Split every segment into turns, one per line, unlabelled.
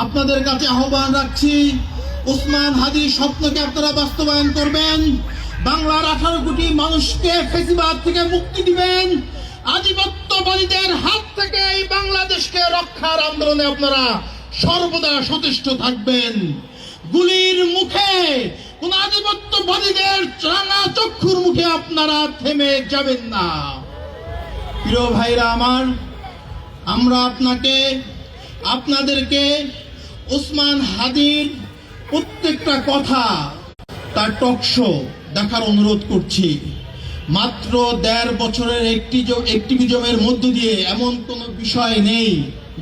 আপনাদের কাছে আহ্বান রাখছি, ওসমান হাদির স্বপ্নকে আপনারা বাস্তবায়ন করবেন। বাংলার 18 কোটি মানুষকে ফ্যাসিবাদ থেকে মুক্তি দিবেন। আধিপত্যবাদীদের হাত থেকে এই বাংলাদেশকে রক্ষার আন্দোলনে আপনারা সর্বদা সচেষ্ট থাকবেন। গুলির মুখে কোন আধিপত্যবাদীদের রাঙা চক্ষুর মুখে আপনারা থেমে যাবেন না। প্রিয় ভাইরা আমার, আমরা আপনাদেরকে ওসমান হাদির প্রত্যেকটা কথা, তার টক শো দেখার অনুরোধ করছি। মাত্র 1.5 বছরের অ্যাক্টিভিজমের মধ্য দিয়ে এমন কোনো বিষয় নেই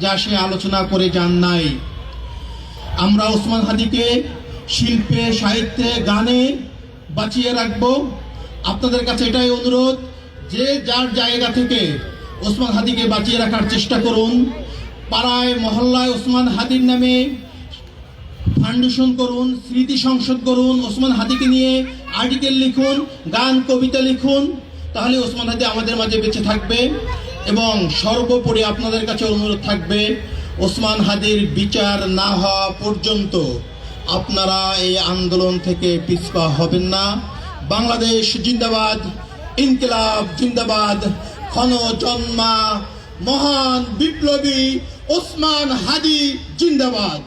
যা সে আলোচনা করে যান নাই। আমরা ওসমান হাদিকে শিল্পে, সাহিত্যে, গানে বাঁচিয়ে রাখবো। আপনাদের কাছে এটাই অনুরোধ, যে যার জায়গা থেকে ওসমান হাদিকে বাঁচিয়ে রাখার চেষ্টা করুন। পাড়ায় মহল্লায় ওসমান হাদির নামে ফাউন্ডেশন করুন, স্মৃতি সংসদ করুন, ওসমান হাদিকে নিয়ে আর্টিকেল লিখুন, গান কবিতা লিখুন। তাহলে ওসমান হাদি আমাদের মাঝে বেঁচে থাকবে। এবং সর্বোপরি আপনাদের কাছে অনুরোধ থাকবে, ওসমান হাদির বিচার না হওয়া পর্যন্ত আপনারা এই আন্দোলন থেকে পিছপা হবেন না। বাংলাদেশ জিন্দাবাদ, ইনকিলাব জিন্দাবাদ, ক্ষণ জন্মা মহান বিপ্লবী ওসমান হাদি জিন্দাবাদ।